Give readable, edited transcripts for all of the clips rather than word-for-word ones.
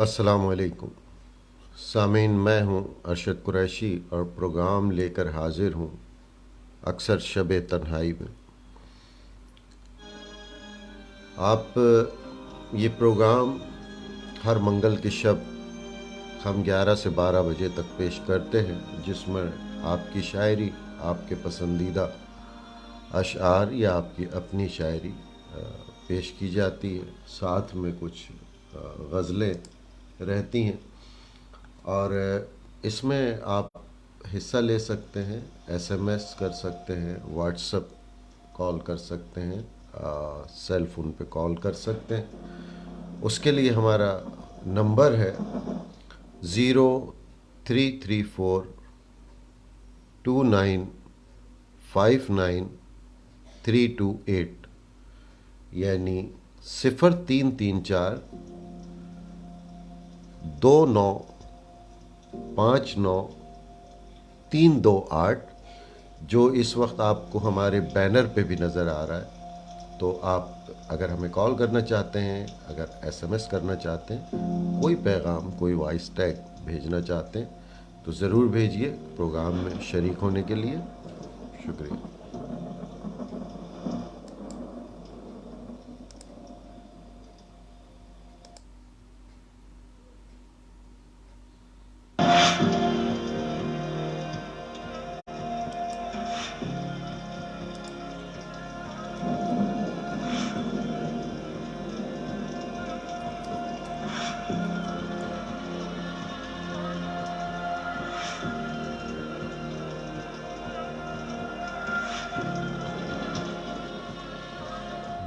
السلام علیکم سامعین، میں ہوں ارشد قریشی اور پروگرام لے کر حاضر ہوں اکثر شب تنہائی میں۔ آپ یہ پروگرام ہر منگل کی شب ہم 11 سے 12 بجے تک پیش کرتے ہیں، جس میں آپ کی شاعری، آپ کے پسندیدہ اشعار یا آپ کی اپنی شاعری پیش کی جاتی ہے، ساتھ میں کچھ غزلیں رہتی ہیں، اور اس میں آپ حصہ لے سکتے ہیں، ایس ایم ایس کر سکتے ہیں، واٹس ایپ کال کر سکتے ہیں، سیل فون پہ کال کر سکتے ہیں۔ اس کے لیے ہمارا نمبر ہے 03342959 328، یعنی 0334 2959 328، جو اس وقت آپ کو ہمارے بینر پہ بھی نظر آ رہا ہے۔ تو آپ اگر ہمیں کال کرنا چاہتے ہیں، اگر ایس ایم ایس کرنا چاہتے ہیں، کوئی پیغام، کوئی وائس ٹیگ بھیجنا چاہتے ہیں تو ضرور بھیجیے پروگرام میں شریک ہونے کے لیے۔ شکریہ۔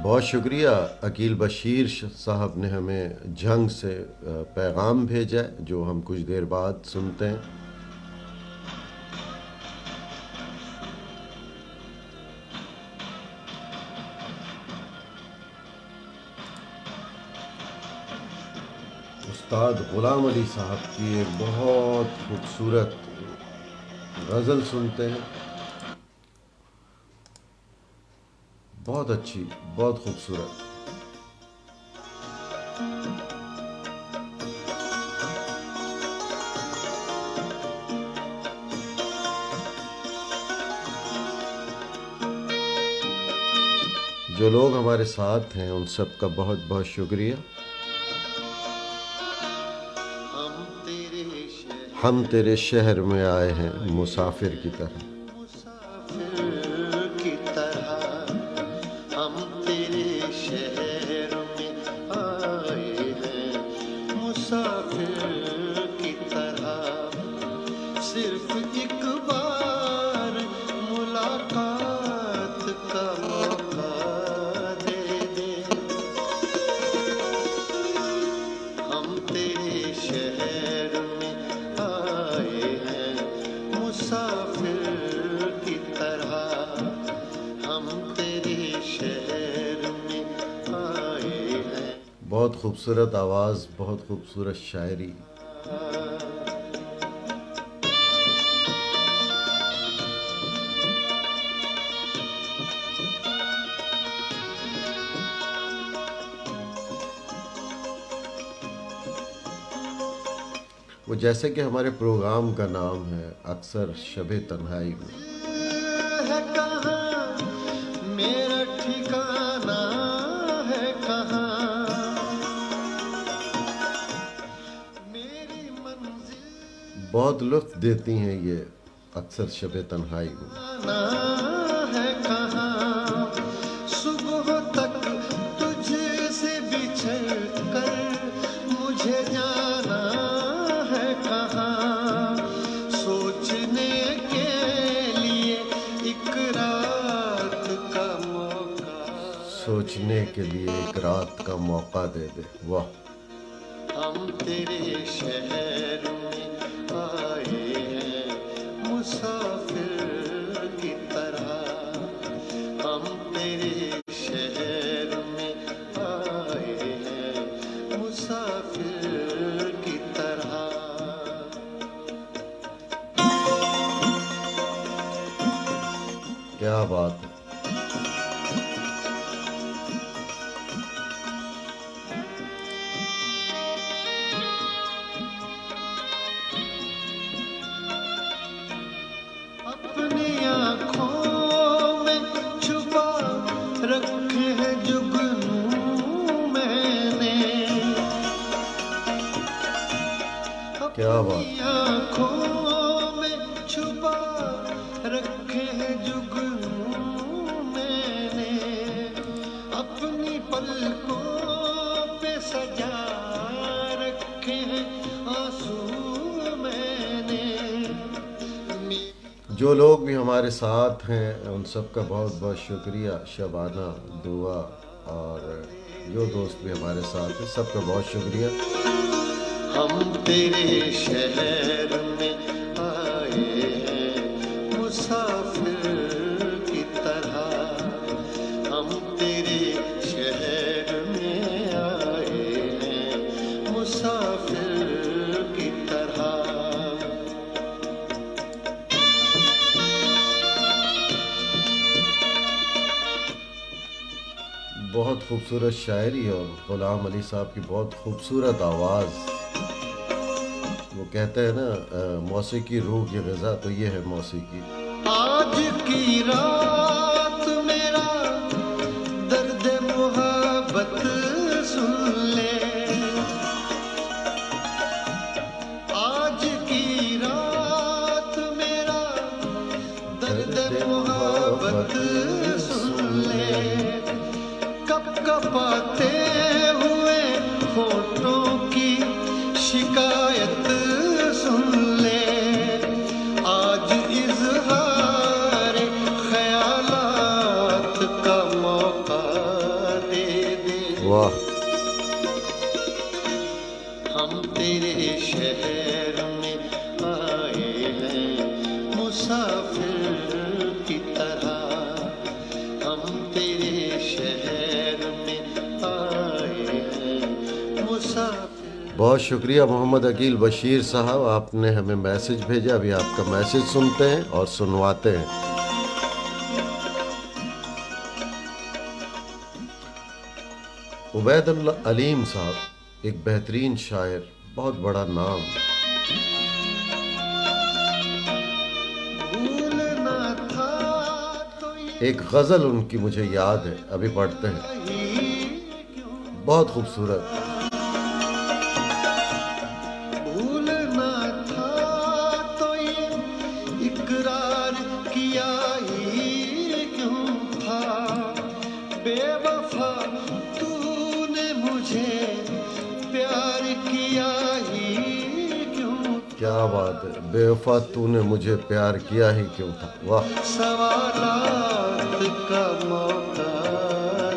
بہت شکریہ عقیل بشیر صاحب نے ہمیں جھنگ سے پیغام بھیجا ہے، جو ہم کچھ دیر بعد سنتے ہیں۔ استاد غلام علی صاحب کی ایک بہت خوبصورت غزل سنتے ہیں، بہت اچھی، بہت خوبصورت۔ جو لوگ ہمارے ساتھ ہیں ان سب کا بہت بہت شکریہ۔ ہم تیرے شہر میں آئے ہیں مسافر کی طرح، ہم تیرے شہر میں آئے ہیں مسافر کی طرح، صرف ایک بار ملاقات کا موقع دے دے۔ ہم تیرے شہر میں آئے ہیں مسافر بہت خوبصورت آواز، بہت خوبصورت شاعری. وہ جیسے کہ ہمارے پروگرام کا نام ہے اکثر شب تنہائی میں. ہے کہاں میرا ٹھکانہ ہے کہاں میری منزل بہت لطف دیتی ہیں یہ اکثر شب تنہائی میں. ہے کہاں صبح تک تجھ سے بچھڑ کر مجھے جانا ہے کہاں سوچنے کے لیے ایک رات کا موقع سوچنے کے لیے ایک رات کا موقع دے دے. واہ. ہم تیرے شہر میں آئے ہیں مسافر کی طرح ہم تیرے شہر میں آئے ہیں مسافر کی طرح کیا بات ہے. اپنی آنکھوں میں چھپا رکھے ہیں جگنوں میں نے کیا بات. اپنی آنکھوں میں چھپا رکھے ہیں جگنوں میں نے اپنی پلکوں پہ سجا رکھے ہیں آنسو میں نے جو لوگ بھی ہمارے ساتھ ہیں ان سب کا بہت بہت شکریہ. شبانہ، دعا اور جو دوست بھی ہمارے ساتھ ہیں سب کا بہت شکریہ. ہم تیرے شہر میں آئے ہیں مسافر کی طرح ہم تیرے شہر میں آئے ہیں مسافر کی طرح بہت خوبصورت شاعری اور غلام علی صاحب کی بہت خوبصورت آواز. وہ کہتے ہیں نا موسیقی روح کی غذا، تو یہ ہے موسیقی. آج کی رات میرا درد محبت سن لے آج کی رات میرا درد محبت سن لے کپ کپاتے ہوئے ہونٹوں کی شکایت سن لے آج اظہار خیالات کا موقع دے دے واہ. ہم تیرے شہر میں آئے ہیں مسافر کی طرح ہم تیرے شہر میں آئے ہیں مسافر بہت شکریہ محمد عقیل بشیر صاحب، آپ نے ہمیں میسج بھیجا. ابھی آپ کا میسج سنتے ہیں اور سنواتے ہیں. عبید اللہ علیم صاحب ایک بہترین شاعر، بہت بڑا نام. بھولنا تھا تو ایک غزل ان کی مجھے یاد ہے، ابھی پڑھتے ہیں. یہی کیوں بہت خوبصورت. بھولنا تھا تو یہ اقرار کیا ہی کیوں تھا بے وفا تو نے مجھے پیار کیا ہی کیوں کیا بات ہے. بے وفا تو نے مجھے پیار کیا ہی کیوں تھا. واہ. سوالات کا موقع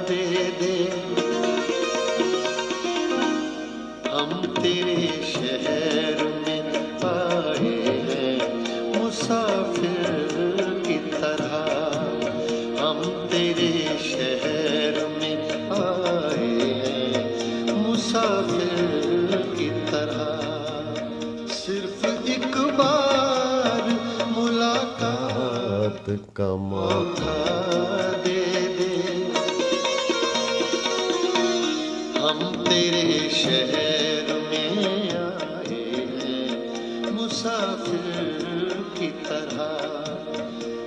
دے دے ہم تیرے شہر میں آئے ہیں مسافر کی طرح ہم تیرے شہر میں آئے ہیں مسافر مسافر کی طرح صرف ایک بار ملاقات رات کا موقع موقع دے دے. ہم تیرے شہر میں آئے ہیں مسافر کی طرح.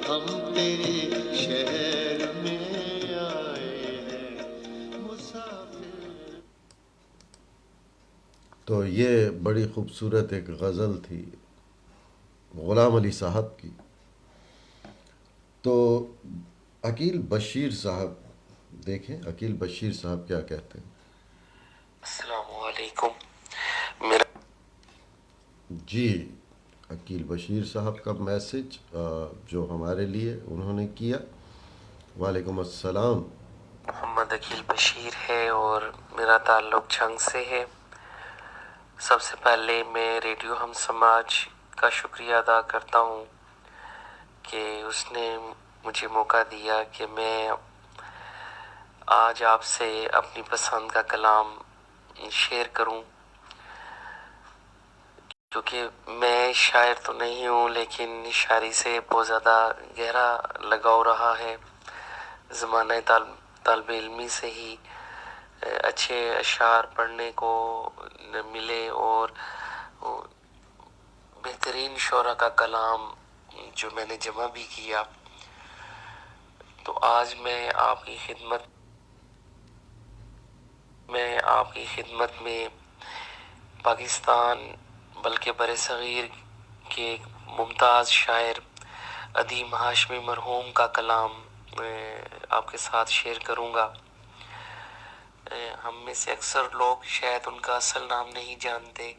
ہم تیرے شہر میں آئے ہیں مسافر. تو یہ بڑی خوبصورت ایک غزل تھی غلام علی صاحب کی. تو عقیل بشیر صاحب دیکھیں عقیل بشیر صاحب کیا کہتے ہیں. السلام علیکم. میرا جی عقیل بشیر صاحب کا میسج جو ہمارے لیے انہوں نے کیا. وعلیکم السلام. محمد عقیل بشیر ہے اور میرا تعلق جھنگ سے ہے. سب سے پہلے میں ریڈیو ہم سماج کا شکریہ ادا کرتا ہوں کہ اس نے مجھے موقع دیا کہ میں آج آپ سے اپنی پسند کا کلام شیئر کروں. کیونکہ میں شاعر تو نہیں ہوں لیکن شاعری سے بہت زیادہ گہرا لگاؤ رہا ہے. زمانہ طالب علمی سے ہی اچھے اشعار پڑھنے کو ملے اور بہترین شعراء کا کلام جو میں نے جمع بھی کیا. تو آج میں آپ کی خدمت میں پاکستان بلکہ بر صغیر کے ایک ممتاز شاعر عدیم ہاشمی مرحوم کا کلام آپ کے ساتھ شیئر کروں گا. ہم میں سے اکثر لوگ شاید ان کا اصل نام نہیں جانتے.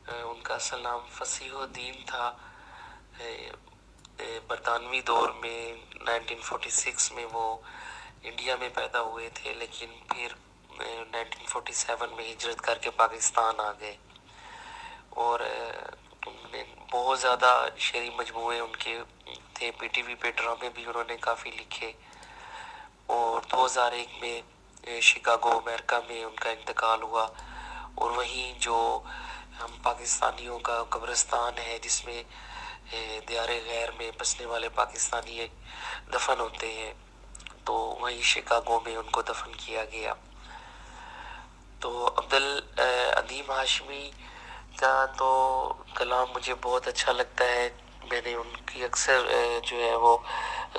ان کا اصل نام فصیح الدین تھا. برطانوی دور میں 1946 میں وہ انڈیا میں پیدا ہوئے تھے لیکن پھر 1947 میں ہجرت کر کے پاکستان آ گئے. اور بہت زیادہ شعری مجموعے ان کے تھے. پی ٹی وی پہ ڈرامے بھی انہوں نے کافی لکھے. اور 2001 میں شکاگو امریکہ میں ان کا انتقال ہوا. اور وہیں جو ہم پاکستانیوں کا قبرستان ہے جس میں دیار غیر میں بسنے والے پاکستانی دفن ہوتے ہیں تو وہیں شکاگو میں ان کو دفن کیا گیا. تو عدیم ہاشمی کا تو کلام مجھے بہت اچھا لگتا ہے. میں نے ان کی اکثر جو ہے وہ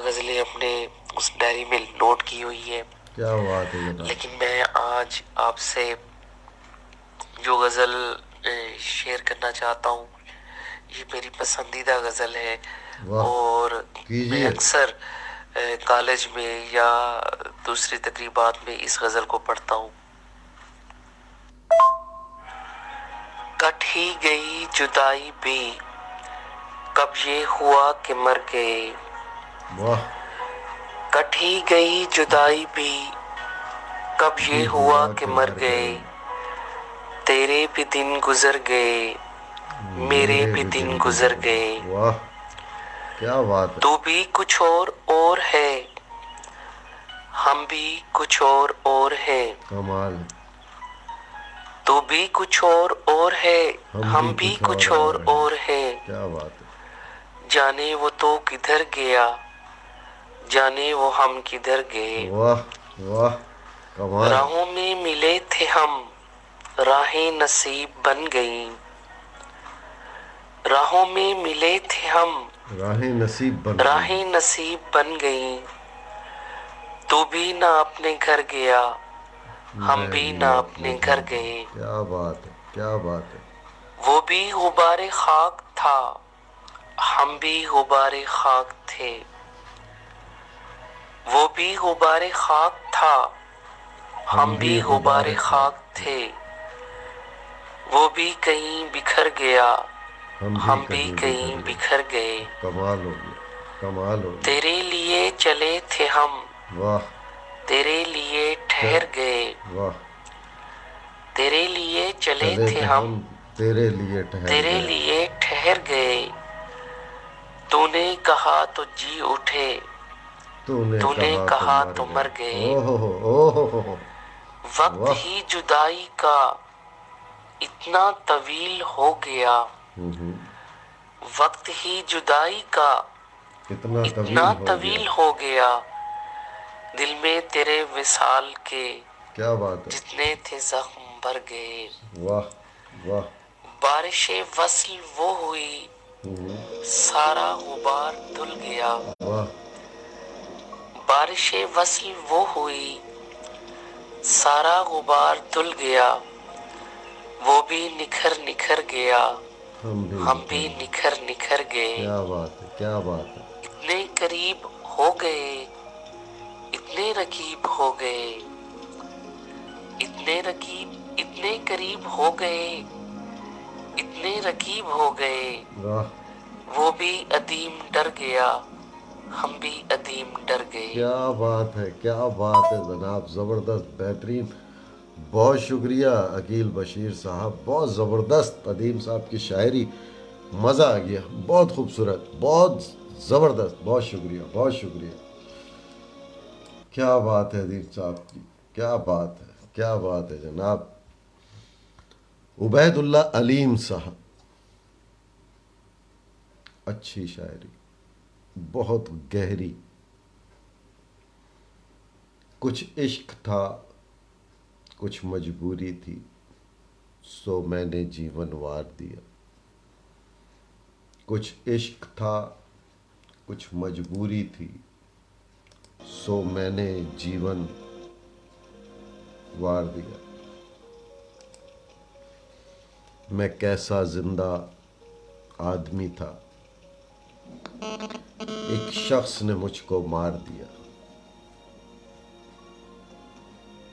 غزلیں اپنے اس ڈائری میں نوٹ کی ہوئی ہے. کیا بات ہے جناب. لیکن میں آج آپ سے جو غزل شیئر کرنا چاہتا ہوں یہ میری پسندیدہ غزل ہے. واہ اور میں کیجیے. اکثر کالج میں یا دوسری تقریبات میں اس غزل کو پڑھتا ہوں. کٹ ہی گئی جدائی بھی کب یہ ہوا کہ مر گئے. واہ کٹ ہی گئی جدائی بھی کب یہ ہوا کہ مر گئے. تیرے بھی دن گزر گئے میرے بھی دن گزر گئے. واہ کیا بات ہے. تو بھی کچھ اور ہے ہم بھی کچھ اور ہے. کمال ہے. تو بھی کچھ اور ہے ہم بھی کچھ اور ہے. کیا بات ہے. جانے وہ تو کدھر گیا جانے وہ ہم کدھر گئے. واہ واہ کمال. راہوں میں ملے تھے ہم راہیں نصیب بن گئیں. راہوں میں ملے تھے ہم راہیں نصیب بن راہیں نصیب بن گئیں. تو بھی نہ اپنے گھر گیا ہم بھی نہ اپنے گھر گئے. کیا بات ہے. کیا بات ہے. وہ بھی غبار خاک تھا ہم بھی غبار خاک تھے. وہ بھی غبار خاک تھا ہم بھی غبار خاک تھے. وہ بھی کہیں بکھر گیا ہم بھی کہیں بکھر گئے. کمال ہو گیا. کمال ہو گیا. تیرے لیے چلے تھے ہم واہ تیرے لیے ٹھہر گئے. واہ تیرے لیے چلے چلے تھے ہم تیرے لیے ٹھہر تیرے گئے. لیے ٹھہر گئے. تو نے کہا تو جی اٹھے تو نے کہا تو مر گئے. اوہ ہو. وقت ہی جدائی کا اتنا طویل ہو گیا وقت ہی جدائی کا اتنا طویل ہو گیا دل میں تیرے وصال کے کیا بات ہے، جتنے تھے زخم بھر گئے واہ واہ، بارش وصل وہ ہوئی سارا غبار دھل گیا واہ، بارش وصل وہ ہوئی سارا غبار دھل گیا وہ بھی نکھر نکھر گیا ہم بھی نکھر نکھر گئے کیا بات ہے، کیا بات ہے، اتنے قریب ہو گئے اتنے رقیب ہو گئے اتنے قریب ہو گئے اتنے رقیب ہو گئے واہ، وہ بھی عدیم ڈر گیا ہم بھی عدیم ڈر گئے کیا بات ہے، کیا بات ہے جناب، زبردست، بہترین، بہت شکریہ عقیل بشیر صاحب، بہت زبردست ادیم صاحب کی شاعری، مزہ آ گیا، بہت خوبصورت، بہت زبردست، بہت شکریہ، بہت شکریہ، کیا بات ہے ادیم صاحب کی، کیا بات ہے، کیا بات ہے جناب عبید اللہ علیم صاحب، اچھی شاعری، بہت گہری، کچھ عشق تھا کچھ مجبوری تھی سو میں نے جیون وار دیا، کچھ عشق تھا کچھ مجبوری تھی سو میں نے جیون وار دیا، میں کیسا زندہ آدمی تھا ایک شخص نے مجھ کو مار دیا،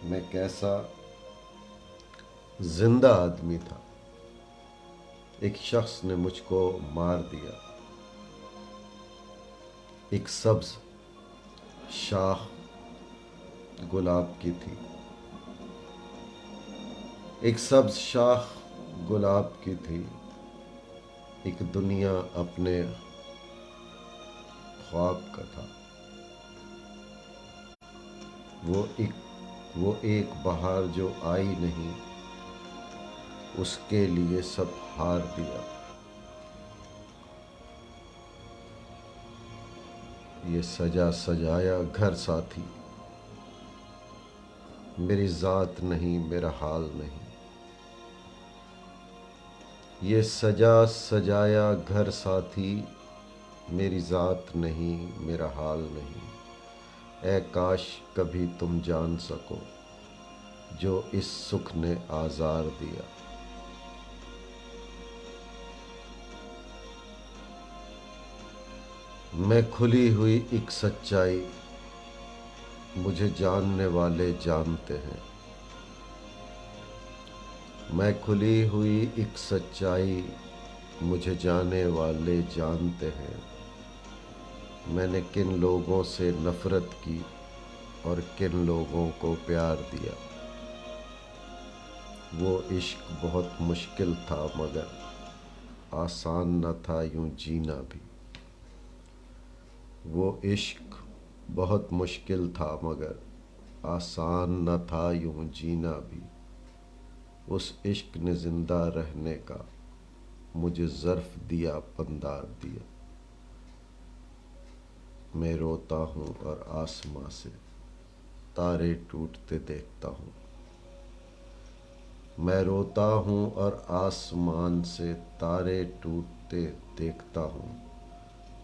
میں کیسا زندہ آدمی تھا ایک شخص نے مجھ کو مار دیا، ایک سبز شاخ گلاب کی تھی، ایک سبز شاخ گلاب کی تھی، ایک دنیا اپنے خواب کا تھا، وہ ایک بہار جو آئی نہیں اس کے لیے سب ہار دیا، یہ سجا سجایا گھر ساتھی میری ذات نہیں میرا حال نہیں، یہ سجا سجایا گھر ساتھی میری ذات نہیں میرا حال نہیں، اے کاش کبھی تم جان سکو جو اس سکھ نے آزار دیا، میں کھلی ہوئی ایک سچائی مجھے جاننے والے جانتے ہیں، میں کھلی ہوئی ایک سچائی مجھے جانے والے جانتے ہیں، میں نے کن لوگوں سے نفرت کی اور کن لوگوں کو پیار دیا، وہ عشق بہت مشکل تھا مگر آسان نہ تھا یوں جینا بھی، وہ عشق بہت مشکل تھا مگر آسان نہ تھا یوں جینا بھی، اس عشق نے زندہ رہنے کا مجھے ظرف دیا پندار دیا، میں روتا ہوں اور آسماں سے تارے ٹوٹتے دیکھتا ہوں، میں روتا ہوں اور آسمان سے تارے ٹوٹتے دیکھتا ہوں،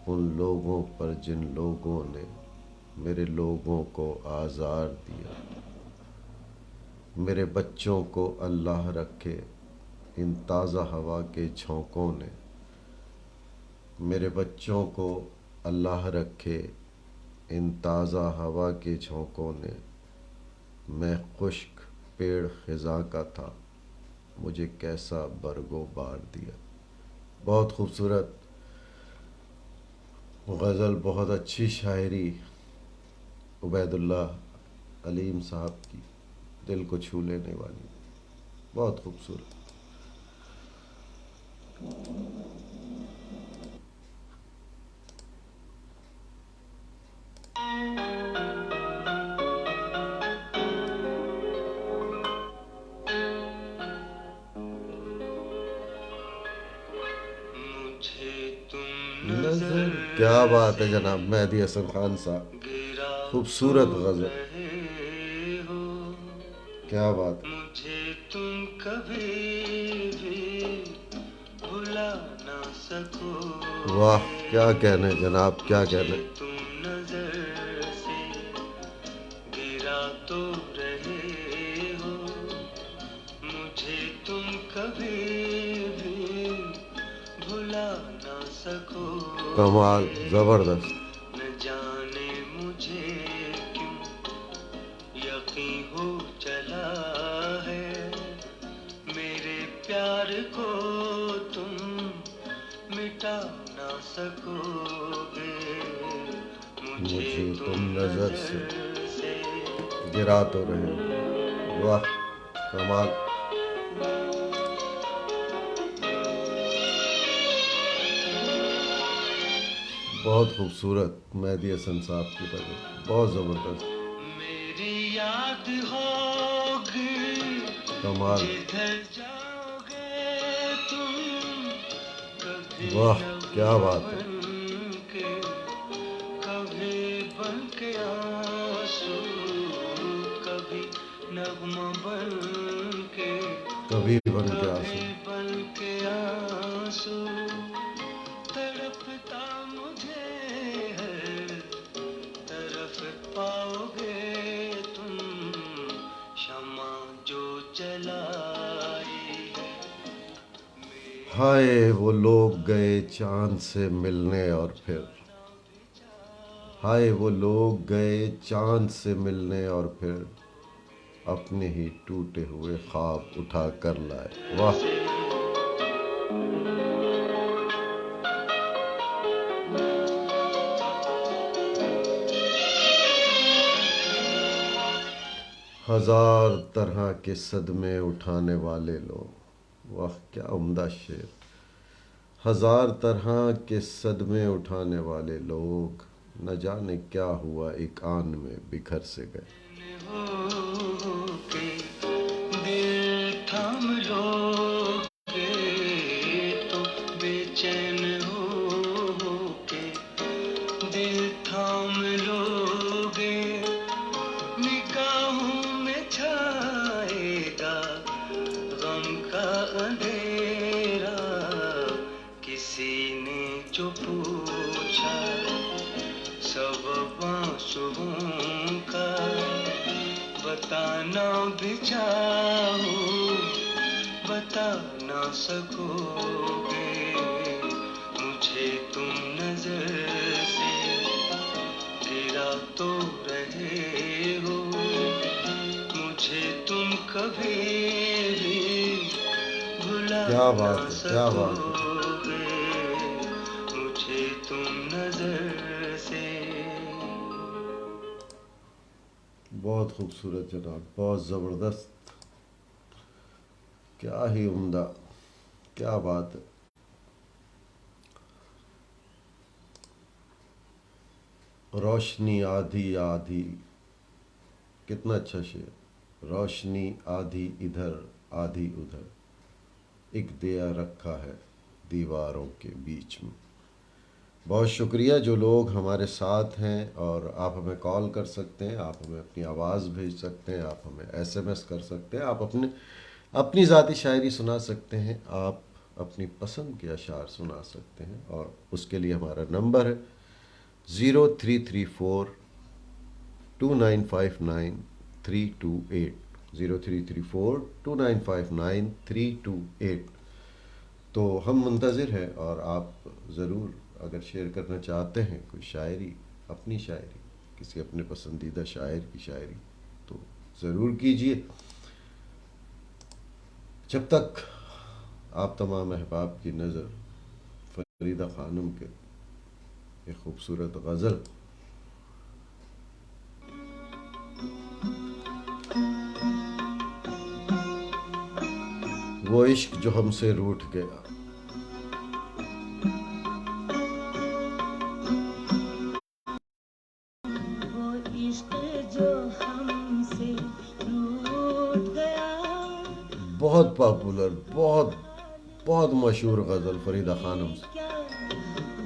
ان لوگوں پر جن لوگوں نے میرے لوگوں کو آزار دیا، میرے بچوں کو اللہ رکھے ان تازہ ہوا کے جھونکوں نے، میرے بچوں کو اللہ رکھے ان تازہ ہوا کے جھونکوں نے، میں خشک پیڑ خزاں کا تھا مجھے کیسا برگو بار دیا، بہت خوبصورت غزل، بہت اچھی شاعری عبید اللہ علیم صاحب کی، دل کو چھو لینے والی، بہت خوبصورت، نظر کیا بات ہے جناب مہدی حسن خان صاحب خوبصورت غزل کیا بات ہے مجھے تم کبھی بھی بھلا نہ سکو واہ کیا کہنے جناب کیا کہنے تم نظر سے گرا تو رہے ہو مجھے تم کبھی بھی بھلا نہ سکو کمال زبردست نہ جانے مجھے کیوں یقین ہو چلا ہے میرے پیار کو تم مٹا نہ سکو گے مجھے تم نظر سے سے گرا تو رہے واہ کمال بہت خوبصورت مہدی حسن صاحب کی غزل بہت زبردست میری یاد ہوگی کمال جدھر جاؤ گے تم کبھی واہ کیا بات ہے بن کے کبھی بن کے آنسو کبھی نغمہ بن کے کبھی بن کے آنسو بن کے آنسو تڑپتا مجھے ہر طرف پاؤ گے تم شمع جو جلائی ہے ہائے وہ لوگ گئے چاند سے ملنے اور پھر ہائے وہ لوگ گئے چاند سے ملنے اور پھر اپنے ہی ٹوٹے ہوئے خواب اٹھا کر لائے واہ ہزار طرح کے صدمے اٹھانے والے لوگ واہ کیا عمدہ شعر ہزار طرح کے صدمے اٹھانے والے لوگ نہ جانے کیا ہوا ایک آن میں بکھر سے گئے ہو کے دل تھام لو گے تو بے چین ہو کے دل تھام لو گے نگاہوں میں چھائے گا غم کا اندھیرا کسی نے جو پوچھا سب آنسوؤں کا بتانا بھی چاہو بتا نہ سکو گے مجھے تم نظر سے گرا تو رہے ہو مجھے تم کبھی بھی بھلا کیا بات نہ ہے کیا بات ہے سکو گے مجھے تم نظر سے بہت خوبصورت جناب بہت زبردست کیا ہی عمدہ کیا بات ہے روشنی آدھی آدھی کتنا اچھا شعر روشنی آدھی ادھر آدھی ادھر ایک دیا رکھا ہے دیواروں کے بیچ میں بہت شکریہ جو لوگ ہمارے ساتھ ہیں اور آپ ہمیں کال کر سکتے ہیں آپ ہمیں اپنی آواز بھیج سکتے ہیں آپ ہمیں ایس ایم ایس کر سکتے ہیں آپ اپنی ذاتی شاعری سنا سکتے ہیں آپ اپنی پسند کے اشعار سنا سکتے ہیں اور اس کے لیے ہمارا نمبر ہے 0334 2959 328 0334 2959 328 تو ہم منتظر ہیں اور آپ ضرور اگر شیئر کرنا چاہتے ہیں کوئی شاعری اپنی شاعری کسی اپنے پسندیدہ شاعر کی شاعری تو ضرور کیجیے جب تک آپ تمام احباب کی نظر فریدہ خانم کے ایک خوبصورت غزل وہ عشق جو ہم سے روٹھ گیا وہ عشق جو ہم سے روٹھ گیا بہت پاپولر بہت بہت مشہور غزل فریدہ خانم سے کیا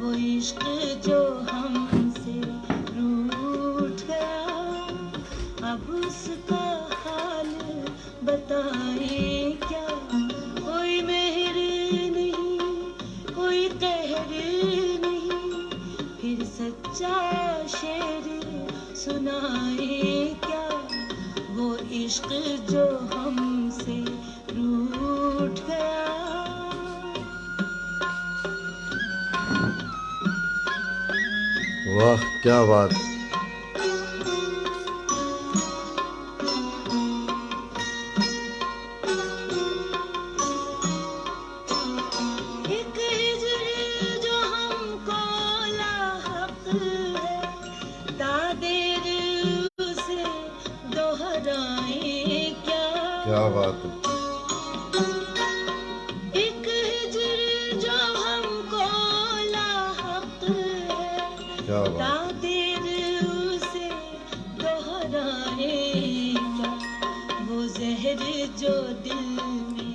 وہ عشق جو ہم سے روٹھ گیا اب اس کا حال بتائیں کیا کوئی مہر نہیں کوئی قہر نہیں پھر سچا شعر سنائیں کیا وہ عشق جو ہم سے روٹھ گیا واہ کیا بات. ایک ہجر جو ہم کو لاحق ہے دادر اسے دوہرائیں کیا بات ہے. ایک ہجر جو ہم کو لاحق ہے کیا بات. دادر اسے دوہرائیں کیا وہ زہر جو دل میں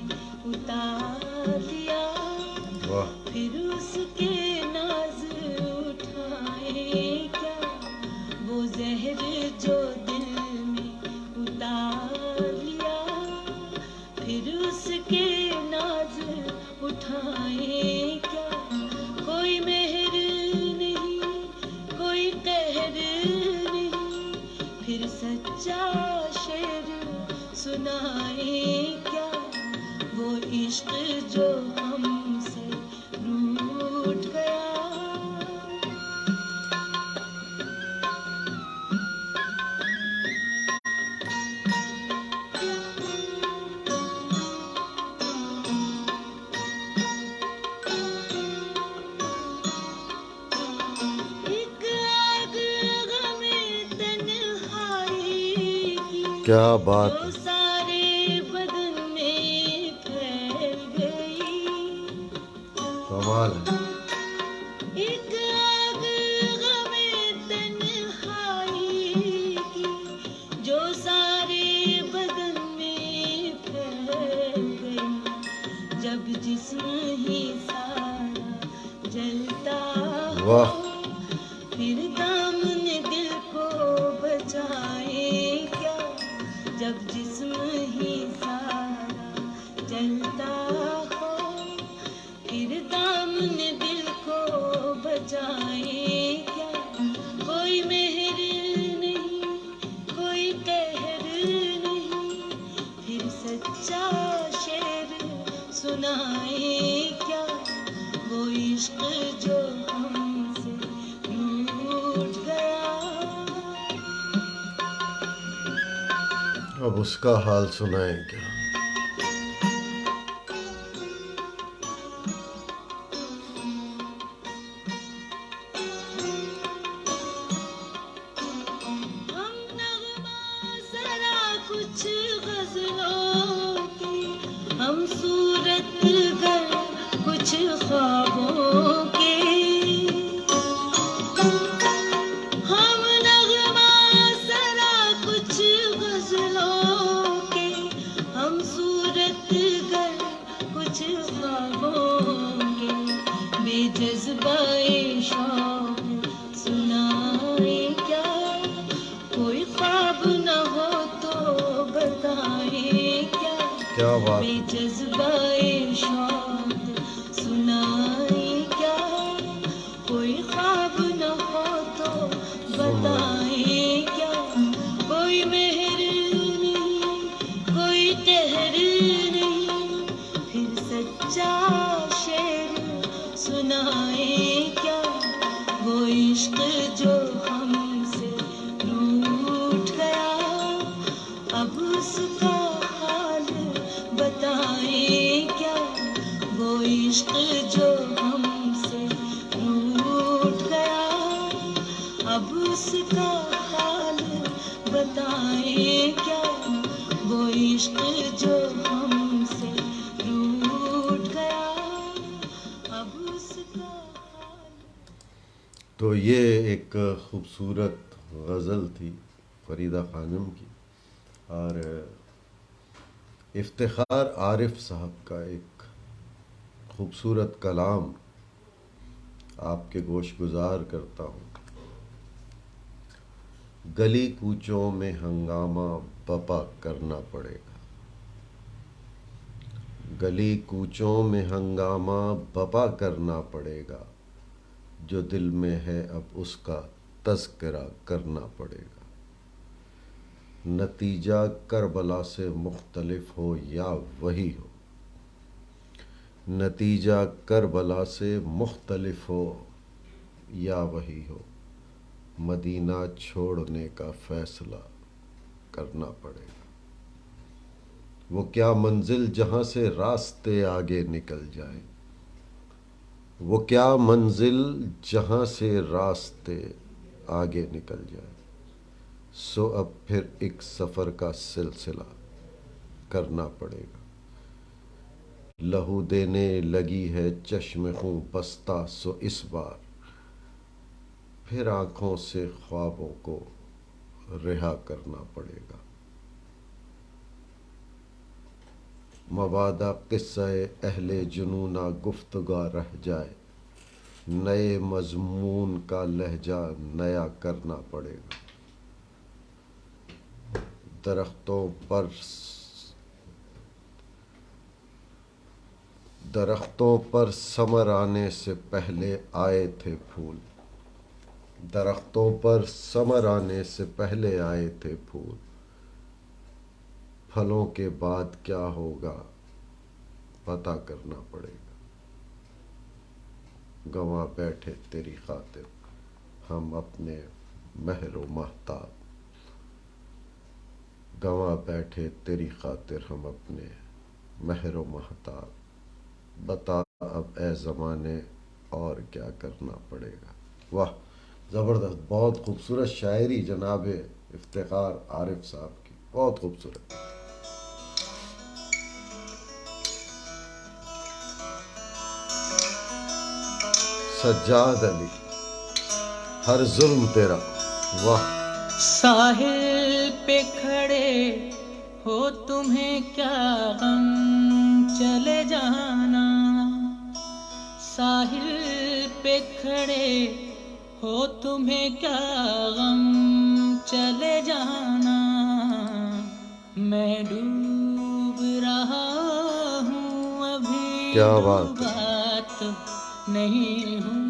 اتار دیا واہ پھر اس کے ناز اٹھائیں کیا وہ زہر جو دل میں اتار لیا پھر اس کے ناز اٹھائیں کیا کوئی مہر نہیں کوئی قہر نہیں پھر سچا شعر سنائیں کیا وہ عشق جو ہم سے روٹھ گیا ایک آگ غم تنہائی کی کیا بات جو ہے. سارے بدن میں پھیل گئی کمال ہے. ایک آگ غم تنہائی کی جو سارے بدن میں پھیل گئی جب جسم ہی سارا جلتا واہ ہو پھر دامن دل کو بچائیں کیا جب جسم ہی سارا جلتا ہو پھر دامن دل کو بچائیں کیا کوئی مہر نہیں کوئی قہر نہیں پھر سچا شعر سنائیں کیا وہ عشق جو ہم سے روٹھ گیا اب اس کا حال سنائیں کیا. ہم نغمہ ذرا کچھ غزلوں کی ہم صورت گر کچھ خوابوں کے ہم نغمہ ذرا کچھ غزلوں کے ہم صورت گر کچھ خوابوں کے بے جذبہ شوق سنائیں کیا کوئی خواب نہ ہو تو بتائیں کیا بات بے ہے. جذبہ شوق سنائیں کیا کوئی خواب نہ ہو تو بتائیں کیا کوئی مہر نہیں کوئی قہر نہیں پھر سچا شعر سنائیں کیا وہ عشق جو ہم سے روٹھ گیا اب اس کا حال بتائیں کیا وہ عشق جو ہم سے روٹھ گیا اب اس کا حال بتائیں کیا وہ عشق جو ہم سے روٹھ گیا اب اس کا حال تو یہ ایک خوبصورت غزل تھی فریدہ خانم کی اور افتخار عارف صاحب کا ایک خوبصورت کلام آپ کے گوش گزار کرتا ہوں. گلی کوچوں میں ہنگامہ بپا کرنا پڑے گا. گلی کوچوں میں ہنگامہ بپا کرنا پڑے گا. جو دل میں ہے اب اس کا تذکرہ کرنا پڑے گا. نتیجہ کربلا سے مختلف ہو یا وہی ہو. نتیجہ کربلا سے مختلف ہو یا وہی ہو. مدینہ چھوڑنے کا فیصلہ کرنا پڑے گا. وہ کیا منزل جہاں سے راستے آگے نکل جائیں. وہ کیا منزل جہاں سے راستے آگے نکل جائیں. سو اب پھر ایک سفر کا سلسلہ کرنا پڑے گا. لہو دینے لگی ہے چشم خوں بستہ سو اس بار پھر آنکھوں سے خوابوں کو رہا کرنا پڑے گا. مبادا قصہ اہل جنونہ گفتگو رہ جائے. نئے مضمون کا لہجہ نیا کرنا پڑے گا. درختوں پر ثمر آنے سے پہلے آئے تھے پھول. درختوں پر ثمر آنے سے پہلے آئے تھے پھول. پھلوں کے بعد کیا ہوگا پتہ کرنا پڑے گا. گنوا بیٹھے تیری خاطر ہم اپنے مہر و مہتاب. گنوا بیٹھے تیری خاطر ہم اپنے مہر و مہتاب. بتا اب اے زمانے اور کیا کرنا پڑے گا. واہ زبردست. بہت خوبصورت شاعری جناب افتخار عارف صاحب کی. بہت خوبصورت. سجاد علی ہر ظلم تیرا. واہ. ساحل پہ کھڑے ہو تمہیں کیا غم چلے جانا. ساحل پہ کھڑے ہو تمہیں کیا غم چلے جانا. میں ڈوب رہا ہوں ابھی کیا بات ہے. ڈوبا تو نہیں ہوں.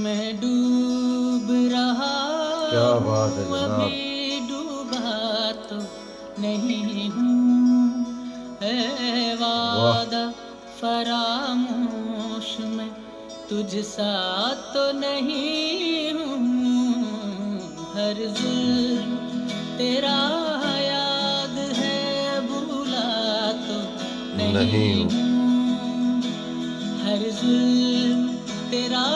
میں ڈوب رہا کیا بات ہے ہوں جناب. ابھی ڈوبا تو نہیں ہوں. اے وعدہ فراموش میں تجھ سا تو نہیں ہوں. ہر ظلم تیرا یاد ہے بھولا تو نہیں ہوں. ہر ظلم تیرا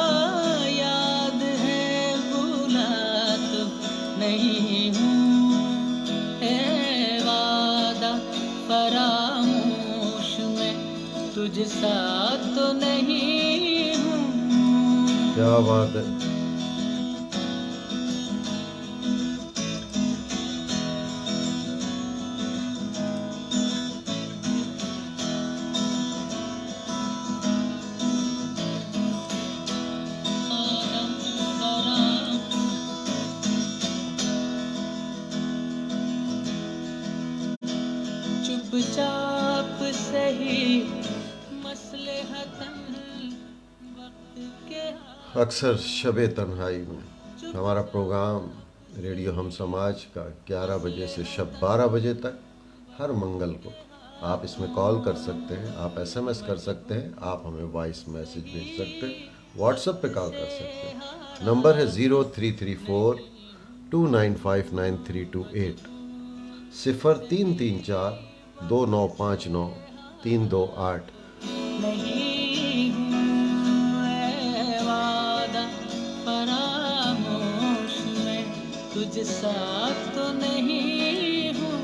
یاد ہے بھولا تو نہیں ہوں. اے وعدہ فراموش میں تجھ سا تو نہیں ہوں. کیا بات ہے. چپ چاپ سہی مصلحتاً وقت کے اکثر شب تنہائی میں ہمارا پروگرام ریڈیو ہم سماج کا 11 بجے سے شب 12 بجے تک ہر منگل کو آپ اس میں کال کر سکتے ہیں. آپ ایس ایم ایس کر سکتے ہیں. آپ ہمیں وائس میسج بھیج سکتے ہیں. واٹس ایپ پہ کال کر سکتے ہیں. نمبر ہے 0334 2959 0334 2959 328. نہیں ہوں. اے وعدہ فراموش میں تجھ سا تو نہیں ہوں.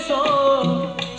100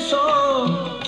100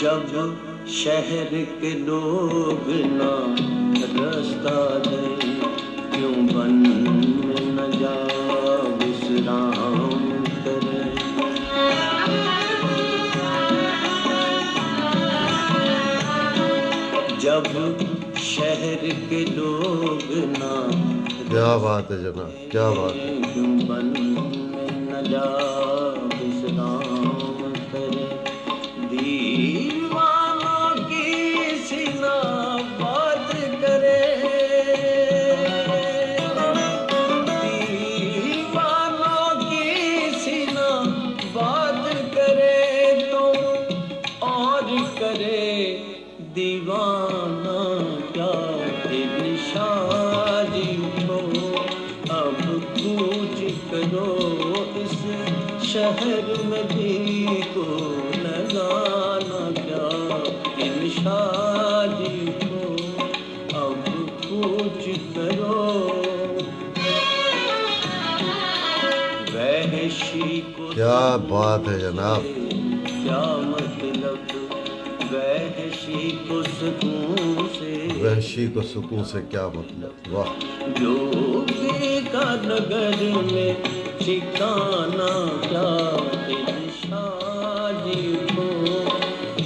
جب شہر کے لوگ نہ رستہ دیں کیوں بن میں نہ جا وسرام کریں جب شہر کے لوگ نہ کیا بات ہے جناب، کیا بات ہے. کیوں بن میں نہ جا وسرام کریں دیوانوں کی سینہ بات کرے دیوانوں کی سینہ بات کرے تو اور کرے دیوانہ کیا نشانی کو اب کوچ کرو اس شہر میں بھی کو لگانا کیا نشانی کو اب کوچ کرو وحشی کو کیا بات ہے جناب. کیا مطلب وحشی کو سکون سے وحشی کو سکون سے کیا مطلب. واہ. جوگی کا نگر میں ٹھکانا کیا شادی کو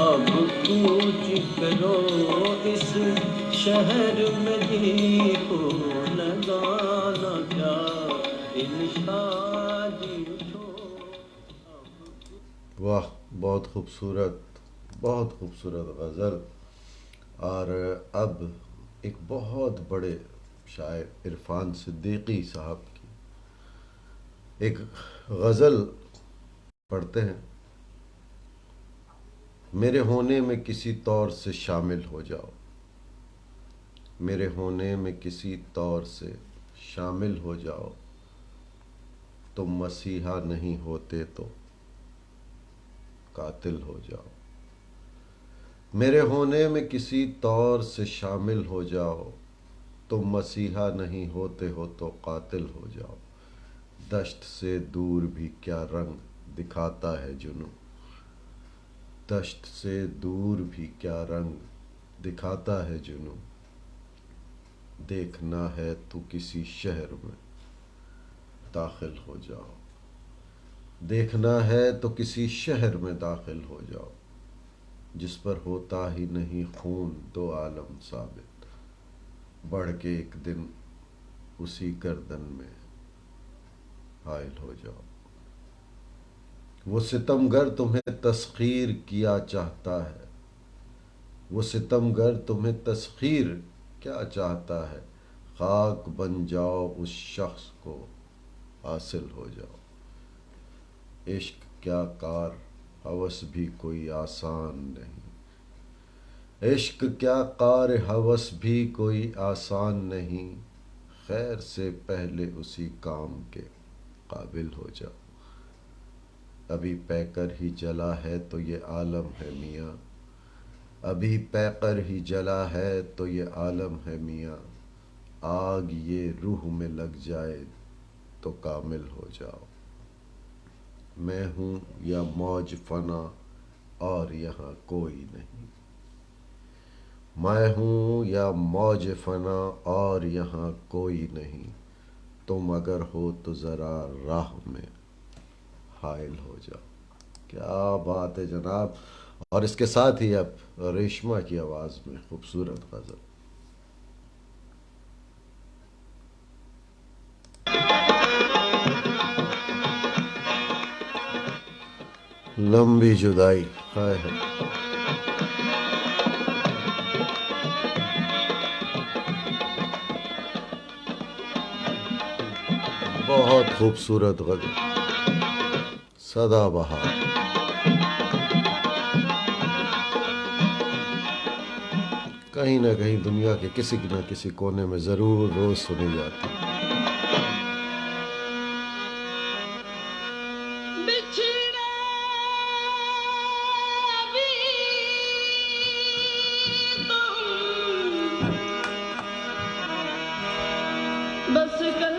اب کوچ کرو اس شہر میں جی کو لگانا کیا شادی کو واہ، بہت خوبصورت، بہت خوبصورت غزل. اور اب ایک بہت بڑے شاعر عرفان صدیقی صاحب کی ایک غزل پڑھتے ہیں. میرے ہونے میں کسی طور سے شامل ہو جاؤ، میرے ہونے میں کسی طور سے شامل ہو جاؤ، تم مسیحا نہیں ہوتے تو قاتل ہو جاؤ. میرے ہونے میں کسی طور سے شامل ہو جاؤ، تم مسیحا نہیں ہوتے ہو تو قاتل ہو جاؤ. دشت سے دور بھی کیا رنگ دکھاتا ہے جنوں، دشت سے دور بھی کیا رنگ دکھاتا ہے جنوں. دیکھنا ہے تو کسی شہر میں داخل ہو جاؤ، دیکھنا ہے تو کسی شہر میں داخل ہو جاؤ، جس پر ہوتا ہی نہیں خون دو عالم ثابت. بڑھ کے ایک دن اسی گردن میں حائل ہو جاؤ. وہ ستمگر تمہیں تسخیر کیا چاہتا ہے، وہ ستمگر تمہیں تسخیر کیا چاہتا ہے. خاک بن جاؤ اس شخص کو حاصل ہو جاؤ. عشق کیا کار ہوس بھی کوئی آسان نہیں، عشق کیا کار ہوس بھی کوئی آسان نہیں. خیر سے پہلے اسی کام کے قابل ہو جاؤ. ابھی پے کر ہی جلا ہے تو یہ عالم ہے میاں، ابھی پے کر ہی جلا ہے تو یہ عالم ہے میاں. آگ یہ روح میں لگ جائے تو کامل ہو جاؤ. میں ہوں یا موج فنا اور یہاں کوئی نہیں، میں ہوں یا موج فنا اور یہاں کوئی نہیں. تم اگر ہو تو ذرا راہ میں حائل ہو جاؤ. کیا بات ہے جناب. اور اس کے ساتھ ہی اب ریشمہ کی آواز میں خوبصورت غزل. لمبی جدائی. ہائے ہائے. بہت خوبصورت غزل، سدا بہار. کہیں نہ کہیں دنیا کے کسی نہ کسی کونے میں ضرور روز سنی جاتی ہے. بس کل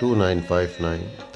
2959